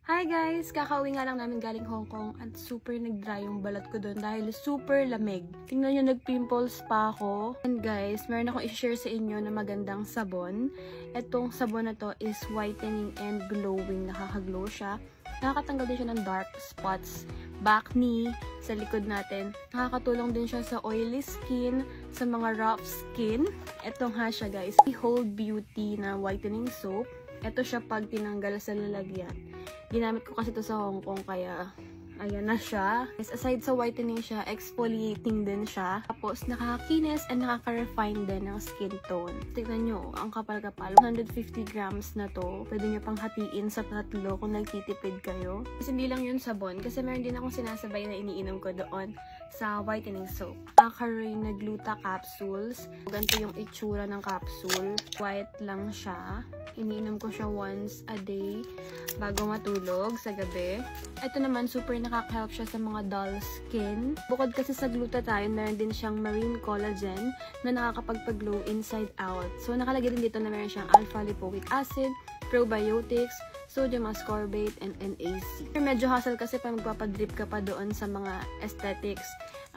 Hi guys! Kakauwi nga lang namin galing Hong Kong at super nag-dry yung balat ko doon dahil super lamig. Tingnan nyo, nag-pimples pa ako. And guys, meron akong i-share sa inyo na magandang sabon. Etong sabon na to is whitening and glowing. Nakaka-glow siya. Nakakatanggal din siya ng dark spots, acne, sa likod natin. Nakakatulong din siya sa oily skin, sa mga rough skin. Etong ha siya guys, Behold Beauty na whitening soap. Ito siya pag tinanggal sa lalagyan. Ginamit ko kasi ito sa Hong Kong, kaya ayan na siya. Aside sa whitening siya, exfoliating din siya. Tapos nakakakinis and nakaka-refine din ng skin tone. Tignan nyo, ang kapal-kapal. 150 grams na to. Pwede nyo pang hatiin sa tatlo kung nagtitipid kayo. Kasi hindi lang yun sabon. Kasi meron din akong sinasabay na iniinom ko doon sa whitening soap. Acarina Gluta capsules. Ganito yung itsura ng capsule. White lang siya. Iniinom ko siya once a day bago matulog sa gabi. Ito naman, super nakaka-help siya sa mga dull skin. Bukod kasi sa glutathione, meron din siyang marine collagen na nakakapagpag-glow inside out. So, nakalagay din dito na meron siyang alpha-lipoic acid, probiotics, sodium ascorbate, and NAC. Medyo hassle kasi pa magpapadrip ka pa doon sa mga aesthetics.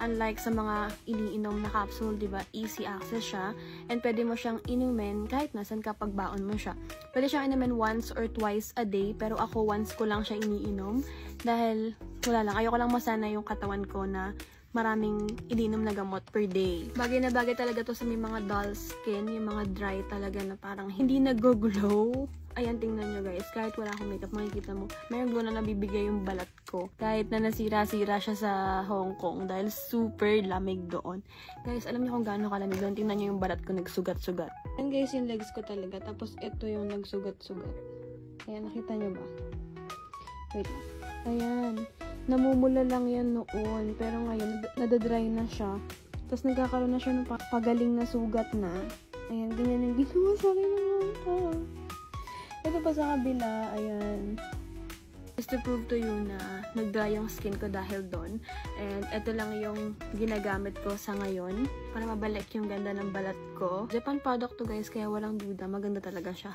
Unlike sa mga iniinom na capsule, diba, easy access siya. And pwede mo siyang inumin kahit nasan kapag baon mo siya. Pwede siyang inumin once or twice a day, pero ako once ko lang siya iniinom. Dahil, wala lang, ayoko lang masana yung katawan ko na maraming iniinom na gamot per day. Bagay na bagay talaga to sa may mga dull skin, yung mga dry talaga na parang hindi nag-glow. Ayan, tingnan nyo guys, kahit wala akong makeup, makikita mo, mayroong glow na nabibigay yung balat ko. Kahit na nasira-sira siya sa Hong Kong dahil super lamig doon. Guys, alam niyo kung gaano kalamig doon, tingnan nyo yung balat ko nagsugat-sugat. Ayan guys, yung legs ko talaga, tapos ito yung nagsugat-sugat. Ayan, nakita nyo ba? Wait, ayan. Namumula lang yan noon, pero ngayon, nadadry na siya. Tapos nagkakaroon na siya ng pagaling na sugat na. Ayan, ganyan yung ginawa sa akin ng mga. Ito pa sa kabila, ayan. Just to prove to you na nag-dry yung skin ko dahil doon. And ito lang yung ginagamit ko sa ngayon para mabalik yung ganda ng balat ko. Japan product to guys, kaya walang duda, maganda talaga siya.